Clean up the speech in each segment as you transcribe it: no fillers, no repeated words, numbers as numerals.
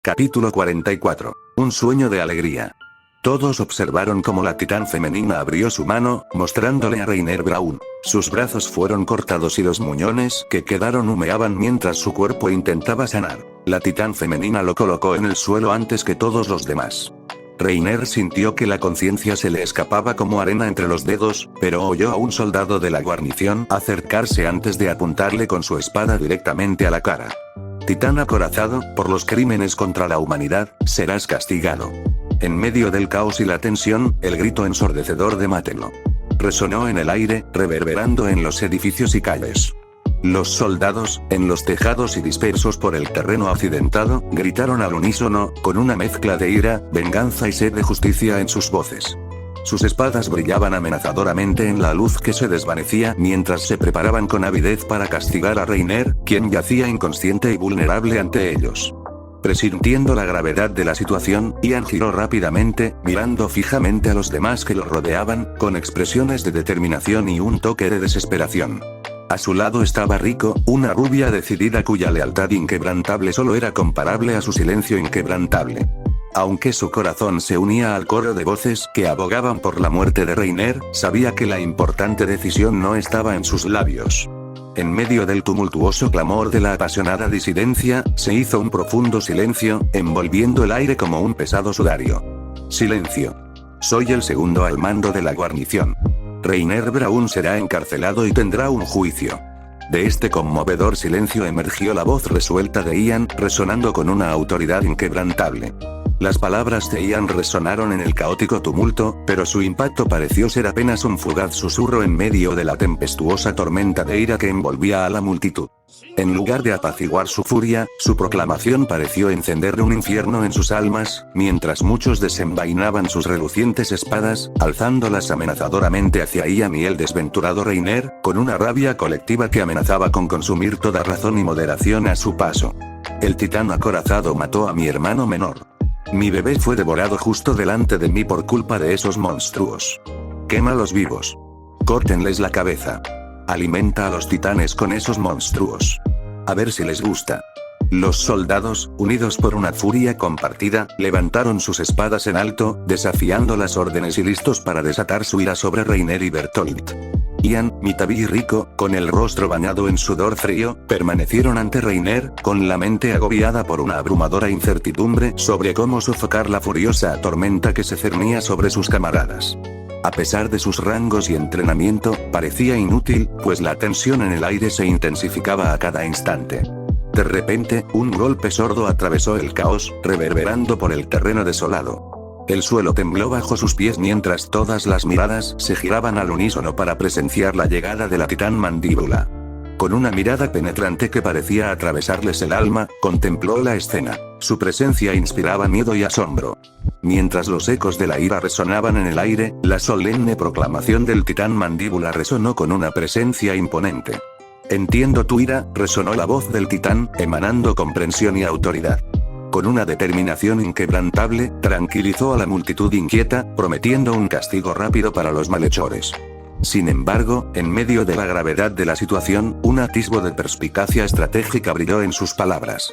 Capítulo 44. Un sueño de alegría. Todos observaron cómo la titán femenina abrió su mano, mostrándole a Reiner Braun. Sus brazos fueron cortados y los muñones que quedaron humeaban mientras su cuerpo intentaba sanar. La titán femenina lo colocó en el suelo antes que todos los demás. Reiner sintió que la conciencia se le escapaba como arena entre los dedos, pero oyó a un soldado de la guarnición acercarse antes de apuntarle con su espada directamente a la cara. Titán acorazado, por los crímenes contra la humanidad, serás castigado. En medio del caos y la tensión, el grito ensordecedor de Mátelo resonó en el aire, reverberando en los edificios y calles. Los soldados, en los tejados y dispersos por el terreno accidentado, gritaron al unísono, con una mezcla de ira, venganza y sed de justicia en sus voces. Sus espadas brillaban amenazadoramente en la luz que se desvanecía mientras se preparaban con avidez para castigar a Reiner, quien yacía inconsciente y vulnerable ante ellos. Presintiendo la gravedad de la situación, Ian giró rápidamente, mirando fijamente a los demás que lo rodeaban, con expresiones de determinación y un toque de desesperación. A su lado estaba Rico, una rubia decidida cuya lealtad inquebrantable solo era comparable a su silencio inquebrantable. Aunque su corazón se unía al coro de voces que abogaban por la muerte de Reiner, sabía que la importante decisión no estaba en sus labios. En medio del tumultuoso clamor de la apasionada disidencia, se hizo un profundo silencio, envolviendo el aire como un pesado sudario. Silencio. Soy el segundo al mando de la guarnición. Reiner Braun será encarcelado y tendrá un juicio. De este conmovedor silencio emergió la voz resuelta de Ian, resonando con una autoridad inquebrantable. Las palabras de Ian resonaron en el caótico tumulto, pero su impacto pareció ser apenas un fugaz susurro en medio de la tempestuosa tormenta de ira que envolvía a la multitud. En lugar de apaciguar su furia, su proclamación pareció encender un infierno en sus almas, mientras muchos desenvainaban sus relucientes espadas, alzándolas amenazadoramente hacia Ian y el desventurado Reiner, con una rabia colectiva que amenazaba con consumir toda razón y moderación a su paso. El titán acorazado mató a mi hermano menor. Mi bebé fue devorado justo delante de mí por culpa de esos monstruos. Quémalos vivos. Córtenles la cabeza. Alimenta a los titanes con esos monstruos. A ver si les gusta. Los soldados, unidos por una furia compartida, levantaron sus espadas en alto, desafiando las órdenes y listos para desatar su ira sobre Reiner y Bertolt. Ian, Mitabi y Rico, con el rostro bañado en sudor frío, permanecieron ante Reiner, con la mente agobiada por una abrumadora incertidumbre sobre cómo sofocar la furiosa tormenta que se cernía sobre sus camaradas. A pesar de sus rangos y entrenamiento, parecía inútil, pues la tensión en el aire se intensificaba a cada instante. De repente, un golpe sordo atravesó el caos, reverberando por el terreno desolado. El suelo tembló bajo sus pies mientras todas las miradas se giraban al unísono para presenciar la llegada de la titán mandíbula. Con una mirada penetrante que parecía atravesarles el alma, contempló la escena. Su presencia inspiraba miedo y asombro. Mientras los ecos de la ira resonaban en el aire, la solemne proclamación del titán mandíbula resonó con una presencia imponente. Entiendo tu ira, resonó la voz del titán, emanando comprensión y autoridad. Con una determinación inquebrantable, tranquilizó a la multitud inquieta, prometiendo un castigo rápido para los malhechores. Sin embargo, en medio de la gravedad de la situación, un atisbo de perspicacia estratégica brilló en sus palabras.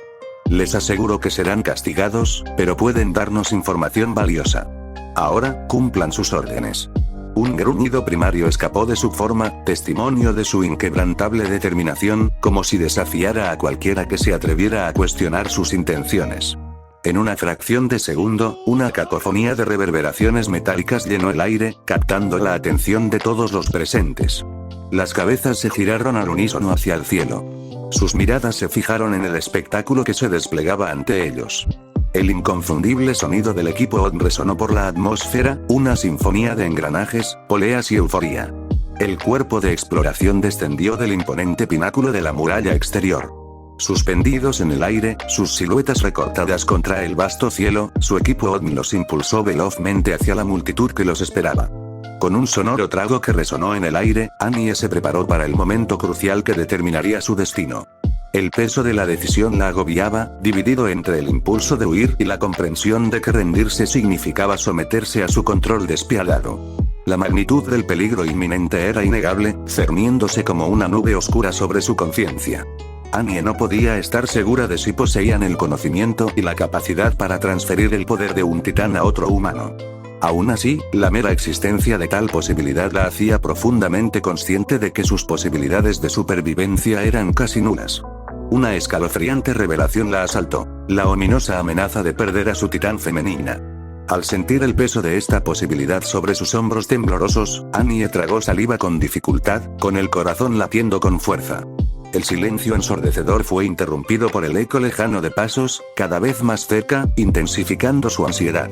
Les aseguro que serán castigados, pero pueden darnos información valiosa. Ahora, cumplan sus órdenes. Un gruñido primario escapó de su forma, testimonio de su inquebrantable determinación, como si desafiara a cualquiera que se atreviera a cuestionar sus intenciones. En una fracción de segundo, una cacofonía de reverberaciones metálicas llenó el aire, captando la atención de todos los presentes. Las cabezas se giraron al unísono hacia el cielo. Sus miradas se fijaron en el espectáculo que se desplegaba ante ellos. El inconfundible sonido del equipo OD resonó por la atmósfera, una sinfonía de engranajes, poleas y euforía. El cuerpo de exploración descendió del imponente pináculo de la muralla exterior. Suspendidos en el aire, sus siluetas recortadas contra el vasto cielo, su equipo OD los impulsó velozmente hacia la multitud que los esperaba. Con un sonoro trago que resonó en el aire, Annie se preparó para el momento crucial que determinaría su destino. El peso de la decisión la agobiaba, dividido entre el impulso de huir y la comprensión de que rendirse significaba someterse a su control despiadado. La magnitud del peligro inminente era innegable, cerniéndose como una nube oscura sobre su conciencia. Annie no podía estar segura de si poseían el conocimiento y la capacidad para transferir el poder de un titán a otro humano. Aún así, la mera existencia de tal posibilidad la hacía profundamente consciente de que sus posibilidades de supervivencia eran casi nulas. Una escalofriante revelación la asaltó: la ominosa amenaza de perder a su titán femenina. Al sentir el peso de esta posibilidad sobre sus hombros temblorosos, Annie tragó saliva con dificultad, con el corazón latiendo con fuerza. El silencio ensordecedor fue interrumpido por el eco lejano de pasos, cada vez más cerca, intensificando su ansiedad.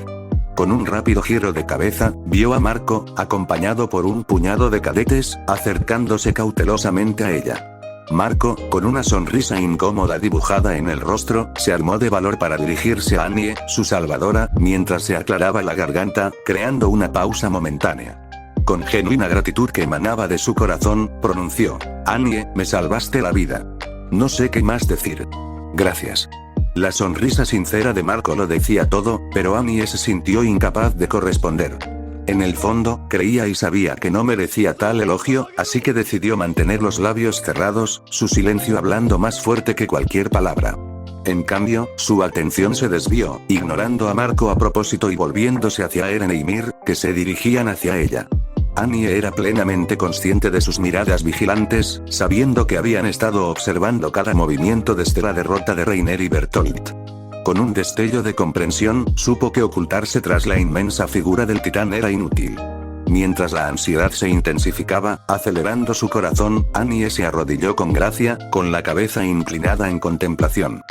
Con un rápido giro de cabeza, vio a Marco, acompañado por un puñado de cadetes, acercándose cautelosamente a ella. Marco, con una sonrisa incómoda dibujada en el rostro, se armó de valor para dirigirse a Annie, su salvadora, mientras se aclaraba la garganta, creando una pausa momentánea. Con genuina gratitud que emanaba de su corazón, pronunció: «Annie, me salvaste la vida. No sé qué más decir. Gracias». La sonrisa sincera de Marco lo decía todo, pero Annie se sintió incapaz de corresponder. En el fondo, creía y sabía que no merecía tal elogio, así que decidió mantener los labios cerrados, su silencio hablando más fuerte que cualquier palabra. En cambio, su atención se desvió, ignorando a Marco a propósito y volviéndose hacia Eren y Ymir, que se dirigían hacia ella. Annie era plenamente consciente de sus miradas vigilantes, sabiendo que habían estado observando cada movimiento desde la derrota de Reiner y Bertolt. Con un destello de comprensión, supo que ocultarse tras la inmensa figura del titán era inútil. Mientras la ansiedad se intensificaba, acelerando su corazón, Annie se arrodilló con gracia, con la cabeza inclinada en contemplación.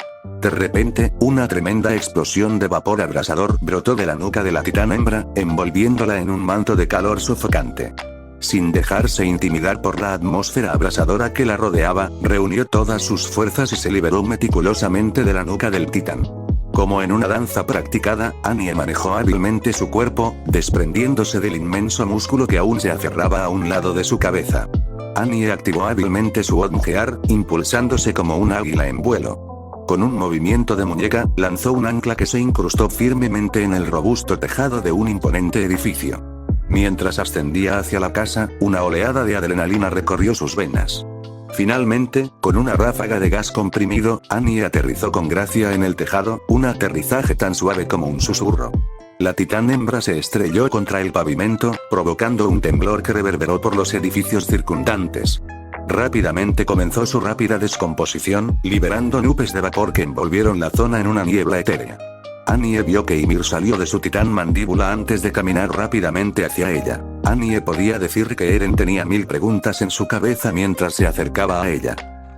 De repente, una tremenda explosión de vapor abrasador brotó de la nuca de la titán hembra, envolviéndola en un manto de calor sofocante. Sin dejarse intimidar por la atmósfera abrasadora que la rodeaba, reunió todas sus fuerzas y se liberó meticulosamente de la nuca del titán. Como en una danza practicada, Annie manejó hábilmente su cuerpo, desprendiéndose del inmenso músculo que aún se aferraba a un lado de su cabeza. Annie activó hábilmente su Odmgear, impulsándose como un águila en vuelo. Con un movimiento de muñeca, lanzó un ancla que se incrustó firmemente en el robusto tejado de un imponente edificio. Mientras ascendía hacia la casa, una oleada de adrenalina recorrió sus venas. Finalmente, con una ráfaga de gas comprimido, Annie aterrizó con gracia en el tejado, un aterrizaje tan suave como un susurro. La titán hembra se estrelló contra el pavimento, provocando un temblor que reverberó por los edificios circundantes. Rápidamente comenzó su rápida descomposición, liberando nubes de vapor que envolvieron la zona en una niebla etérea. Annie vio que Ymir salió de su titán mandíbula antes de caminar rápidamente hacia ella. Annie podía decir que Eren tenía 1000 preguntas en su cabeza mientras se acercaba a ella.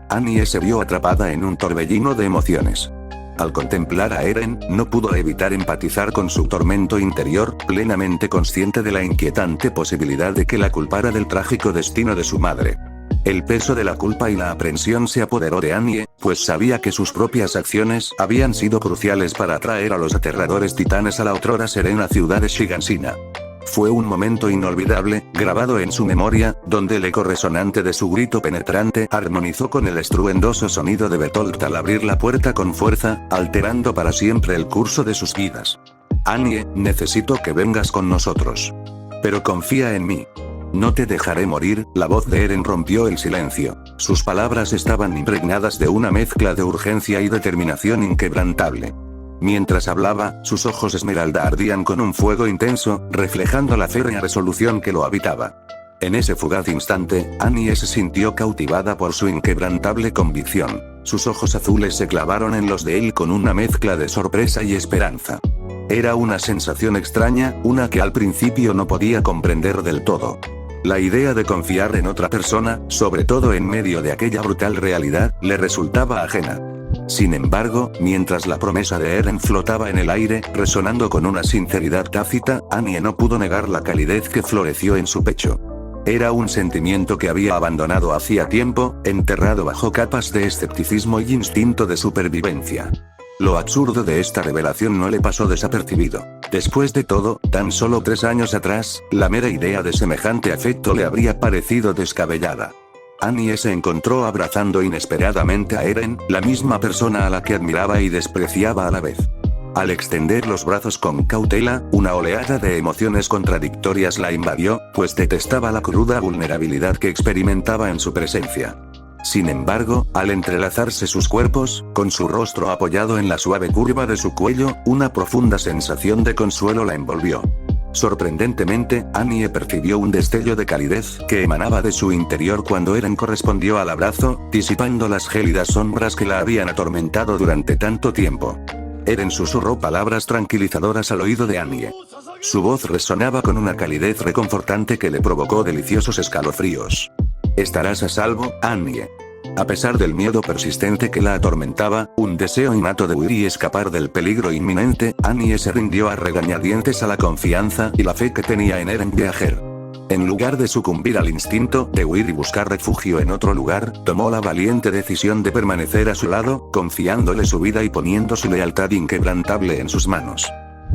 Annie se vio atrapada en un torbellino de emociones. Al contemplar a Eren, no pudo evitar empatizar con su tormento interior, plenamente consciente de la inquietante posibilidad de que la culpara del trágico destino de su madre. El peso de la culpa y la aprensión se apoderó de Annie, pues sabía que sus propias acciones habían sido cruciales para atraer a los aterradores titanes a la otrora serena ciudad de Shigansina. Fue un momento inolvidable, grabado en su memoria, donde el eco resonante de su grito penetrante armonizó con el estruendoso sonido de Bertolt al abrir la puerta con fuerza, alterando para siempre el curso de sus vidas. Annie, necesito que vengas con nosotros. Pero confía en mí. No te dejaré morir. La voz de Eren rompió el silencio. Sus palabras estaban impregnadas de una mezcla de urgencia y determinación inquebrantable. Mientras hablaba, sus ojos esmeralda ardían con un fuego intenso, reflejando la férrea resolución que lo habitaba. En ese fugaz instante, Annie se sintió cautivada por su inquebrantable convicción. Sus ojos azules se clavaron en los de él con una mezcla de sorpresa y esperanza. Era una sensación extraña, una que al principio no podía comprender del todo. La idea de confiar en otra persona, sobre todo en medio de aquella brutal realidad, le resultaba ajena. Sin embargo, mientras la promesa de Eren flotaba en el aire, resonando con una sinceridad tácita, Annie no pudo negar la calidez que floreció en su pecho. Era un sentimiento que había abandonado hacía tiempo, enterrado bajo capas de escepticismo y instinto de supervivencia. Lo absurdo de esta revelación no le pasó desapercibido. Después de todo, tan solo 3 años atrás, la mera idea de semejante afecto le habría parecido descabellada. Annie se encontró abrazando inesperadamente a Eren, la misma persona a la que admiraba y despreciaba a la vez. Al extender los brazos con cautela, una oleada de emociones contradictorias la invadió, pues detestaba la cruda vulnerabilidad que experimentaba en su presencia. Sin embargo, al entrelazarse sus cuerpos, con su rostro apoyado en la suave curva de su cuello, una profunda sensación de consuelo la envolvió. Sorprendentemente, Annie percibió un destello de calidez que emanaba de su interior cuando Eren correspondió al abrazo, disipando las gélidas sombras que la habían atormentado durante tanto tiempo. Eren susurró palabras tranquilizadoras al oído de Annie. Su voz resonaba con una calidez reconfortante que le provocó deliciosos escalofríos. Estarás a salvo, Annie. A pesar del miedo persistente que la atormentaba, un deseo innato de huir y escapar del peligro inminente, Annie se rindió a regañadientes a la confianza y la fe que tenía en Eren Yeager. En lugar de sucumbir al instinto de huir y buscar refugio en otro lugar, tomó la valiente decisión de permanecer a su lado, confiándole su vida y poniendo su lealtad inquebrantable en sus manos.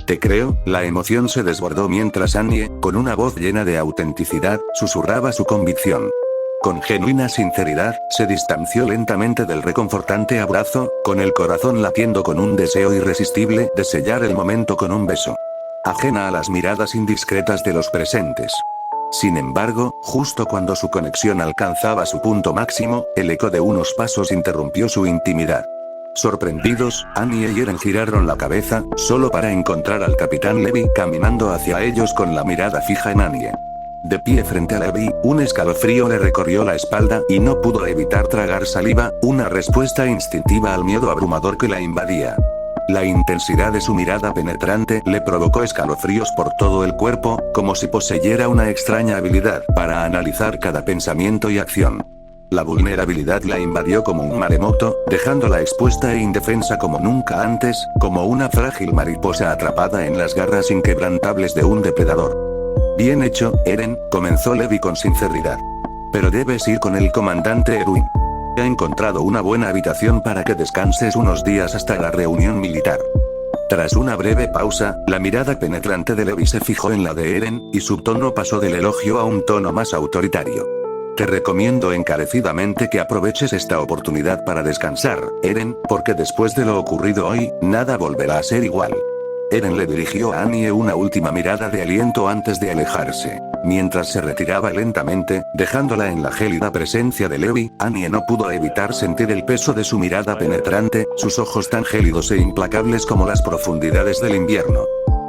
Te creo, la emoción se desbordó mientras Annie, con una voz llena de autenticidad, susurraba su convicción. Con genuina sinceridad, se distanció lentamente del reconfortante abrazo, con el corazón latiendo con un deseo irresistible de sellar el momento con un beso. Ajena a las miradas indiscretas de los presentes. Sin embargo, justo cuando su conexión alcanzaba su punto máximo, el eco de unos pasos interrumpió su intimidad. Sorprendidos, Annie y Eren giraron la cabeza, solo para encontrar al capitán Levi caminando hacia ellos con la mirada fija en Annie. De pie frente a Levi, un escalofrío le recorrió la espalda y no pudo evitar tragar saliva, una respuesta instintiva al miedo abrumador que la invadía. La intensidad de su mirada penetrante le provocó escalofríos por todo el cuerpo, como si poseyera una extraña habilidad para analizar cada pensamiento y acción. La vulnerabilidad la invadió como un maremoto, dejándola expuesta e indefensa como nunca antes, como una frágil mariposa atrapada en las garras inquebrantables de un depredador. Bien hecho, Eren, comenzó Levi con sinceridad. Pero debes ir con el comandante Erwin. He encontrado una buena habitación para que descanses unos días hasta la reunión militar. Tras una breve pausa, la mirada penetrante de Levi se fijó en la de Eren, y su tono pasó del elogio a un tono más autoritario. Te recomiendo encarecidamente que aproveches esta oportunidad para descansar, Eren, porque después de lo ocurrido hoy, nada volverá a ser igual. Eren le dirigió a Annie una última mirada de aliento antes de alejarse. Mientras se retiraba lentamente, dejándola en la gélida presencia de Levi, Annie no pudo evitar sentir el peso de su mirada penetrante, sus ojos tan gélidos e implacables como las profundidades del invierno.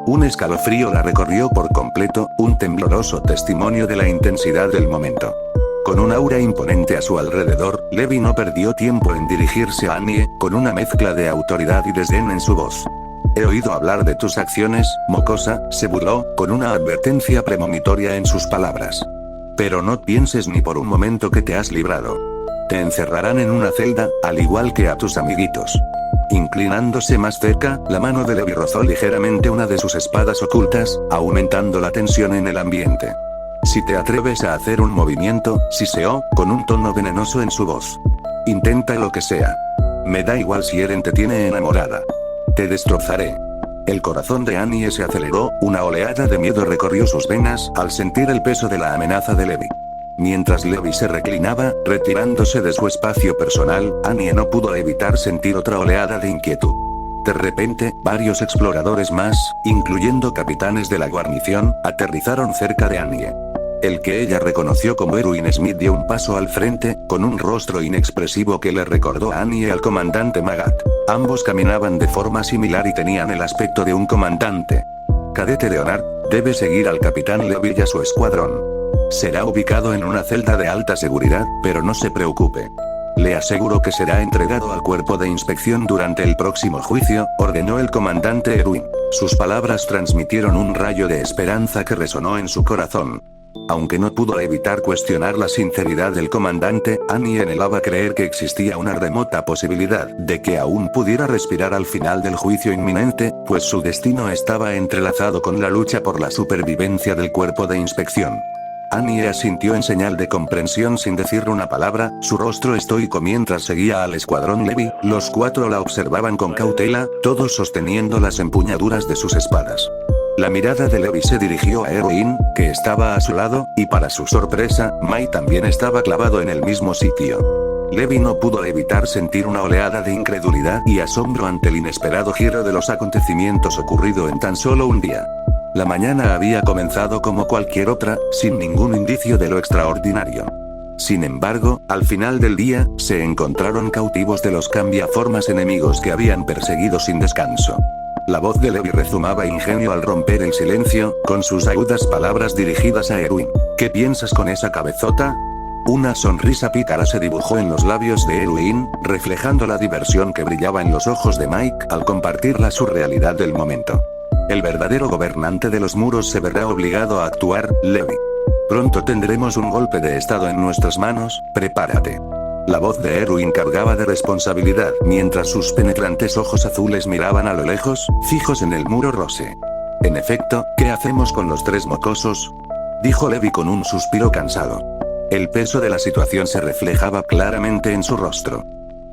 Un escalofrío la recorrió por completo, un tembloroso testimonio de la intensidad del momento. Con un aura imponente a su alrededor, Levi no perdió tiempo en dirigirse a Annie, con una mezcla de autoridad y desdén en su voz. He oído hablar de tus acciones, mocosa, se burló, con una advertencia premonitoria en sus palabras. Pero no pienses ni por un momento que te has librado. Te encerrarán en una celda, al igual que a tus amiguitos. Inclinándose más cerca, la mano de Levi rozó ligeramente una de sus espadas ocultas, aumentando la tensión en el ambiente. Si te atreves a hacer un movimiento, siseó, con un tono venenoso en su voz. Intenta lo que sea. Me da igual si Eren te tiene enamorada. Te destrozaré. El corazón de Annie se aceleró, una oleada de miedo recorrió sus venas al sentir el peso de la amenaza de Levi. Mientras Levi se reclinaba, retirándose de su espacio personal, Annie no pudo evitar sentir otra oleada de inquietud. De repente, varios exploradores más, incluyendo capitanes de la guarnición, aterrizaron cerca de Annie. El que ella reconoció como Erwin Smith dio un paso al frente, con un rostro inexpresivo que le recordó a Annie al comandante Magat. Ambos caminaban de forma similar y tenían el aspecto de un comandante. Cadete Leonard, debe seguir al capitán Levi y a su escuadrón. Será ubicado en una celda de alta seguridad, pero no se preocupe. Le aseguro que será entregado al cuerpo de inspección durante el próximo juicio, ordenó el comandante Erwin. Sus palabras transmitieron un rayo de esperanza que resonó en su corazón. Aunque no pudo evitar cuestionar la sinceridad del comandante, Annie anhelaba creer que existía una remota posibilidad de que aún pudiera respirar al final del juicio inminente, pues su destino estaba entrelazado con la lucha por la supervivencia del cuerpo de inspección. Annie asintió en señal de comprensión sin decir una palabra, su rostro estoico mientras seguía al escuadrón Levi. Los cuatro la observaban con cautela, todos sosteniendo las empuñaduras de sus espadas. La mirada de Levi se dirigió a Erwin, que estaba a su lado, y para su sorpresa, Mai también estaba clavado en el mismo sitio. Levi no pudo evitar sentir una oleada de incredulidad y asombro ante el inesperado giro de los acontecimientos ocurrido en tan solo un día. La mañana había comenzado como cualquier otra, sin ningún indicio de lo extraordinario. Sin embargo, al final del día, se encontraron cautivos de los cambiaformas enemigos que habían perseguido sin descanso. La voz de Levi rezumaba ingenio al romper el silencio, con sus agudas palabras dirigidas a Erwin. ¿Qué piensas con esa cabezota? Una sonrisa pícara se dibujó en los labios de Erwin, reflejando la diversión que brillaba en los ojos de Mike al compartir la surrealidad del momento. El verdadero gobernante de los muros se verá obligado a actuar, Levi. Pronto tendremos un golpe de estado en nuestras manos, prepárate. La voz de Erwin cargaba de responsabilidad mientras sus penetrantes ojos azules miraban a lo lejos, fijos en el muro rose. En efecto, ¿qué hacemos con los 3 mocosos? Dijo Levi con un suspiro cansado. El peso de la situación se reflejaba claramente en su rostro.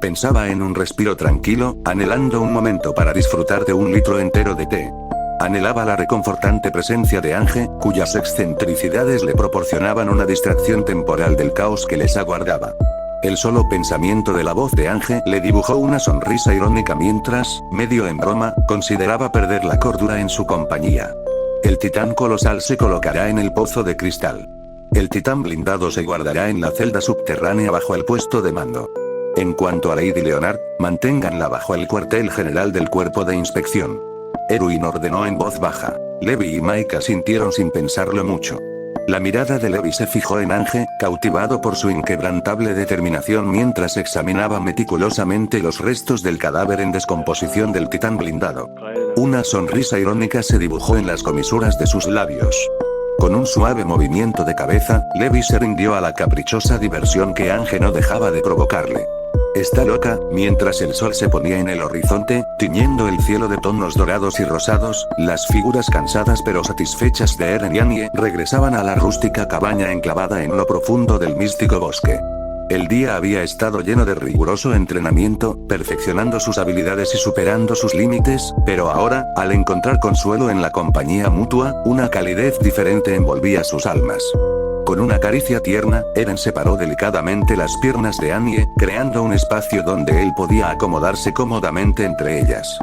Pensaba en un respiro tranquilo, anhelando un momento para disfrutar de un litro entero de té. Anhelaba la reconfortante presencia de Ange, cuyas excentricidades le proporcionaban una distracción temporal del caos que les aguardaba. El solo pensamiento de la voz de Ange le dibujó una sonrisa irónica mientras, medio en broma, consideraba perder la cordura en su compañía. El titán colosal se colocará en el pozo de cristal. El titán blindado se guardará en la celda subterránea bajo el puesto de mando. En cuanto a Lady Leonard, manténganla bajo el cuartel general del cuerpo de inspección. Erwin ordenó en voz baja. Levi y Mike asintieron sin pensarlo mucho. La mirada de Levi se fijó en Ange, cautivado por su inquebrantable determinación mientras examinaba meticulosamente los restos del cadáver en descomposición del titán blindado. Una sonrisa irónica se dibujó en las comisuras de sus labios. Con un suave movimiento de cabeza, Levi se rindió a la caprichosa diversión que Ange no dejaba de provocarle. Está loca, mientras el sol se ponía en el horizonte, tiñendo el cielo de tonos dorados y rosados, las figuras cansadas pero satisfechas de Eren y Annie regresaban a la rústica cabaña enclavada en lo profundo del místico bosque. El día había estado lleno de riguroso entrenamiento, perfeccionando sus habilidades y superando sus límites, pero ahora, al encontrar consuelo en la compañía mutua, una calidez diferente envolvía sus almas. Con una caricia tierna, Eren separó delicadamente las piernas de Annie, creando un espacio donde él podía acomodarse cómodamente entre ellas.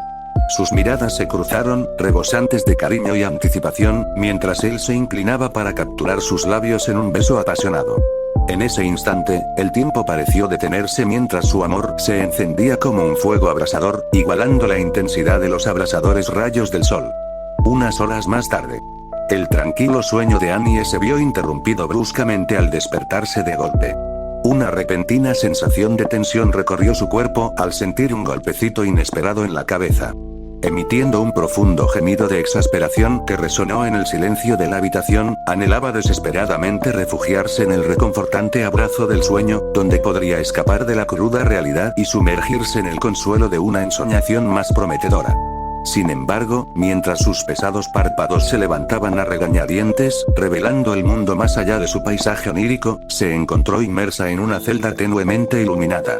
Sus miradas se cruzaron, rebosantes de cariño y anticipación, mientras él se inclinaba para capturar sus labios en un beso apasionado. En ese instante, el tiempo pareció detenerse mientras su amor se encendía como un fuego abrasador, igualando la intensidad de los abrasadores rayos del sol. Unas horas más tarde, el tranquilo sueño de Annie se vio interrumpido bruscamente al despertarse de golpe. Una repentina sensación de tensión recorrió su cuerpo al sentir un golpecito inesperado en la cabeza. Emitiendo un profundo gemido de exasperación que resonó en el silencio de la habitación, anhelaba desesperadamente refugiarse en el reconfortante abrazo del sueño, donde podría escapar de la cruda realidad y sumergirse en el consuelo de una ensoñación más prometedora. Sin embargo, mientras sus pesados párpados se levantaban a regañadientes, revelando el mundo más allá de su paisaje onírico, se encontró inmersa en una celda tenuemente iluminada.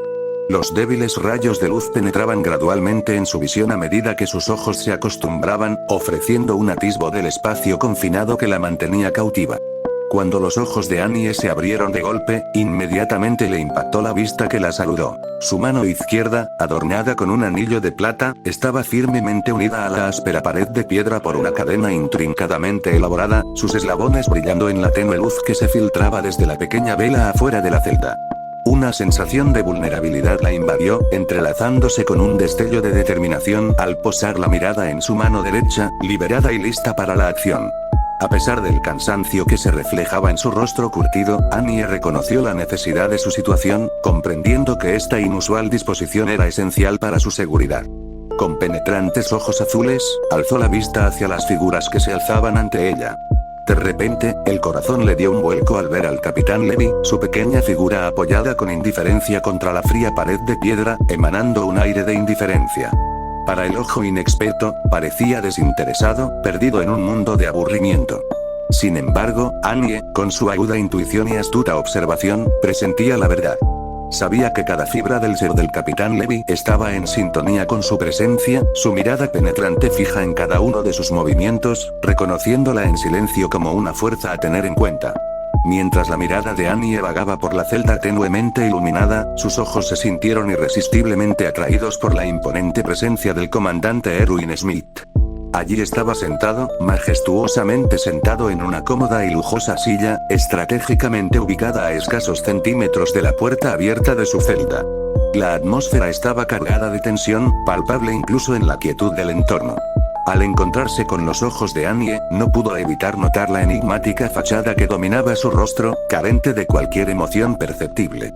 Los débiles rayos de luz penetraban gradualmente en su visión a medida que sus ojos se acostumbraban, ofreciendo un atisbo del espacio confinado que la mantenía cautiva. Cuando los ojos de Annie se abrieron de golpe, inmediatamente le impactó la vista que la saludó. Su mano izquierda, adornada con un anillo de plata, estaba firmemente unida a la áspera pared de piedra por una cadena intrincadamente elaborada, sus eslabones brillando en la tenue luz que se filtraba desde la pequeña vela afuera de la celda. Una sensación de vulnerabilidad la invadió, entrelazándose con un destello de determinación al posar la mirada en su mano derecha, liberada y lista para la acción. A pesar del cansancio que se reflejaba en su rostro curtido, Annie reconoció la necesidad de su situación, comprendiendo que esta inusual disposición era esencial para su seguridad. Con penetrantes ojos azules, alzó la vista hacia las figuras que se alzaban ante ella. De repente, el corazón le dio un vuelco al ver al capitán Levi, su pequeña figura apoyada con indiferencia contra la fría pared de piedra, emanando un aire de indiferencia. Para el ojo inexperto, parecía desinteresado, perdido en un mundo de aburrimiento. Sin embargo, Annie, con su aguda intuición y astuta observación, presentía la verdad. Sabía que cada fibra del ser del capitán Levi estaba en sintonía con su presencia, su mirada penetrante fija en cada uno de sus movimientos, reconociéndola en silencio como una fuerza a tener en cuenta. Mientras la mirada de Annie vagaba por la celda tenuemente iluminada, sus ojos se sintieron irresistiblemente atraídos por la imponente presencia del comandante Erwin Smith. Allí estaba sentado, majestuosamente sentado en una cómoda y lujosa silla, estratégicamente ubicada a escasos centímetros de la puerta abierta de su celda. La atmósfera estaba cargada de tensión, palpable incluso en la quietud del entorno. Al encontrarse con los ojos de Annie, no pudo evitar notar la enigmática fachada que dominaba su rostro, carente de cualquier emoción perceptible.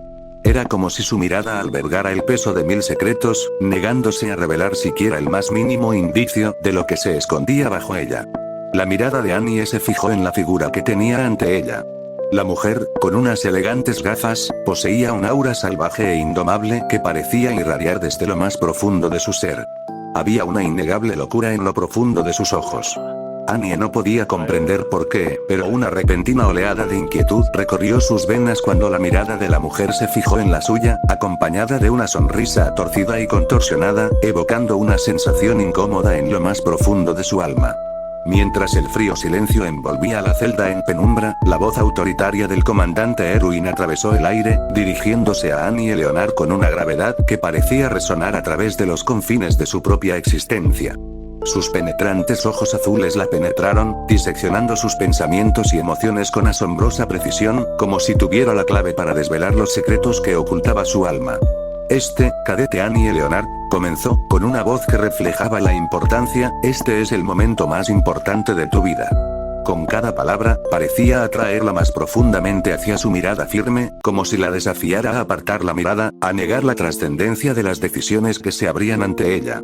Era como si su mirada albergara el peso de 1000 secretos, negándose a revelar siquiera el más mínimo indicio de lo que se escondía bajo ella. La mirada de Annie se fijó en la figura que tenía ante ella. La mujer, con unas elegantes gafas, poseía un aura salvaje e indomable que parecía irradiar desde lo más profundo de su ser. Había una innegable locura en lo profundo de sus ojos. Annie no podía comprender por qué, pero una repentina oleada de inquietud recorrió sus venas cuando la mirada de la mujer se fijó en la suya, acompañada de una sonrisa torcida y contorsionada, evocando una sensación incómoda en lo más profundo de su alma. Mientras el frío silencio envolvía la celda en penumbra, la voz autoritaria del comandante Erwin atravesó el aire, dirigiéndose a Annie Leonard con una gravedad que parecía resonar a través de los confines de su propia existencia. Sus penetrantes ojos azules la penetraron, diseccionando sus pensamientos y emociones con asombrosa precisión, como si tuviera la clave para desvelar los secretos que ocultaba su alma. Cadete Annie Leonard, comenzó, con una voz que reflejaba la importancia, este es el momento más importante de tu vida. Con cada palabra, parecía atraerla más profundamente hacia su mirada firme, como si la desafiara a apartar la mirada, a negar la trascendencia de las decisiones que se abrían ante ella.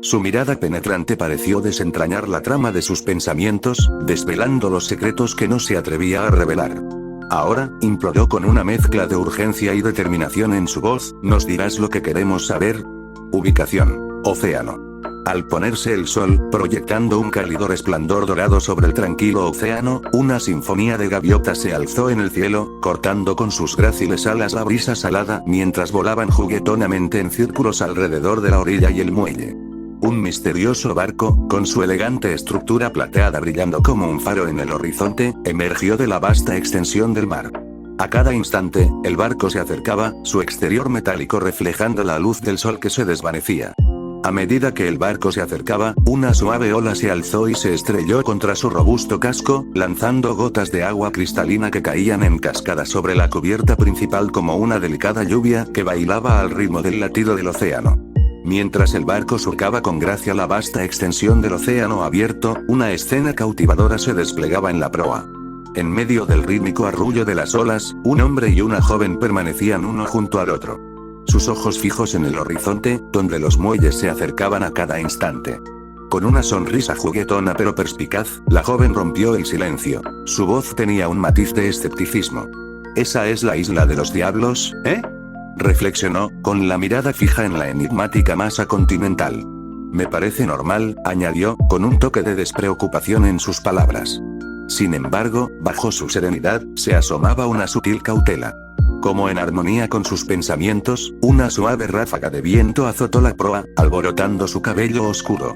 Su mirada penetrante pareció desentrañar la trama de sus pensamientos, desvelando los secretos que no se atrevía a revelar. Ahora, imploró con una mezcla de urgencia y determinación en su voz, ¿nos dirás lo que queremos saber? Ubicación: océano. Al ponerse el sol, proyectando un cálido resplandor dorado sobre el tranquilo océano, una sinfonía de gaviotas se alzó en el cielo, cortando con sus gráciles alas la brisa salada mientras volaban juguetonamente en círculos alrededor de la orilla y el muelle. Un misterioso barco, con su elegante estructura plateada brillando como un faro en el horizonte, emergió de la vasta extensión del mar. A cada instante, el barco se acercaba, su exterior metálico reflejando la luz del sol que se desvanecía. A medida que el barco se acercaba, una suave ola se alzó y se estrelló contra su robusto casco, lanzando gotas de agua cristalina que caían en cascada sobre la cubierta principal como una delicada lluvia que bailaba al ritmo del latido del océano. Mientras el barco surcaba con gracia la vasta extensión del océano abierto, una escena cautivadora se desplegaba en la proa. En medio del rítmico arrullo de las olas, un hombre y una joven permanecían uno junto al otro. Sus ojos fijos en el horizonte, donde los muelles se acercaban a cada instante. Con una sonrisa juguetona pero perspicaz, la joven rompió el silencio. Su voz tenía un matiz de escepticismo. ¿Esa es la isla de los diablos, eh? Reflexionó, con la mirada fija en la enigmática masa continental. Me parece normal, añadió, con un toque de despreocupación en sus palabras. Sin embargo, bajo su serenidad, se asomaba una sutil cautela. Como en armonía con sus pensamientos, una suave ráfaga de viento azotó la proa, alborotando su cabello oscuro.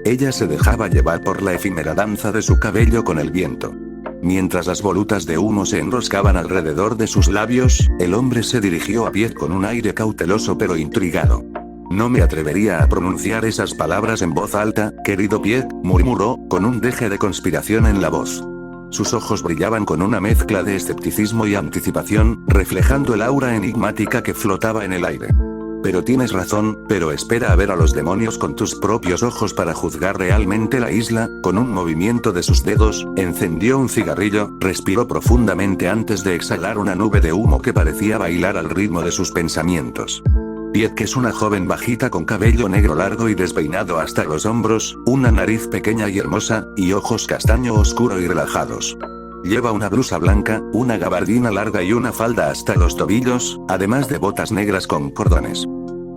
Ella se dejaba llevar por la efímera danza de su cabello con el viento. Mientras las volutas de humo se enroscaban alrededor de sus labios, el hombre se dirigió a Piet con un aire cauteloso pero intrigado. No me atrevería a pronunciar esas palabras en voz alta, querido Piet, murmuró, con un deje de conspiración en la voz. Sus ojos brillaban con una mezcla de escepticismo y anticipación, reflejando el aura enigmática que flotaba en el aire. Pero tienes razón, pero espera a ver a los demonios con tus propios ojos para juzgar realmente la isla. Con un movimiento de sus dedos, encendió un cigarrillo, respiró profundamente antes de exhalar una nube de humo que parecía bailar al ritmo de sus pensamientos. Piet, que es una joven bajita con cabello negro largo y despeinado hasta los hombros, una nariz pequeña y hermosa, y ojos castaño oscuro y relajados. Lleva una blusa blanca, una gabardina larga y una falda hasta los tobillos, además de botas negras con cordones.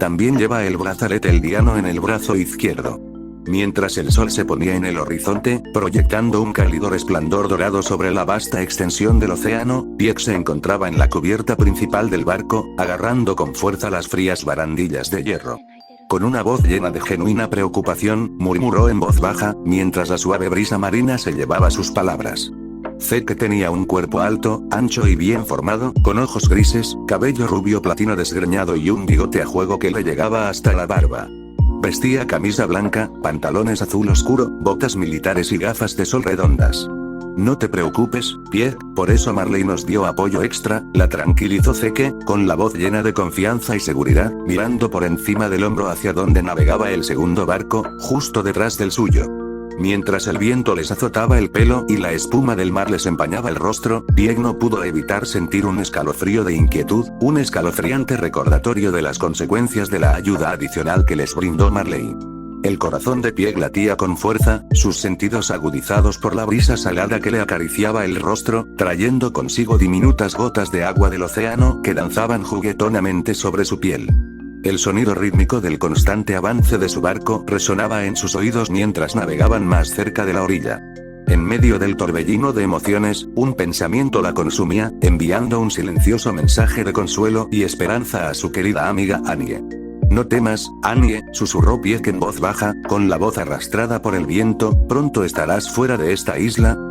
También lleva el brazalete eldiano en el brazo izquierdo. Mientras el sol se ponía en el horizonte, proyectando un cálido resplandor dorado sobre la vasta extensión del océano, Piet se encontraba en la cubierta principal del barco, agarrando con fuerza las frías barandillas de hierro. Con una voz llena de genuina preocupación, murmuró en voz baja, mientras la suave brisa marina se llevaba sus palabras. Sé que tenía un cuerpo alto, ancho y bien formado, con ojos grises, cabello rubio platino desgreñado y un bigote a juego que le llegaba hasta la barba. Vestía camisa blanca, pantalones azul oscuro, botas militares y gafas de sol redondas. No te preocupes, Pieck, por eso Marley nos dio apoyo extra, la tranquilizó Zeke, con la voz llena de confianza y seguridad, mirando por encima del hombro hacia donde navegaba el segundo barco, justo detrás del suyo. Mientras el viento les azotaba el pelo y la espuma del mar les empañaba el rostro, Pieck no pudo evitar sentir un escalofrío de inquietud, un escalofriante recordatorio de las consecuencias de la ayuda adicional que les brindó Marley. El corazón de Pieck latía con fuerza, sus sentidos agudizados por la brisa salada que le acariciaba el rostro, trayendo consigo diminutas gotas de agua del océano que danzaban juguetonamente sobre su piel. El sonido rítmico del constante avance de su barco resonaba en sus oídos mientras navegaban más cerca de la orilla. En medio del torbellino de emociones, un pensamiento la consumía, enviando un silencioso mensaje de consuelo y esperanza a su querida amiga Annie. No temas, Annie, susurró Pieck en voz baja, con la voz arrastrada por el viento, pronto estarás fuera de esta isla,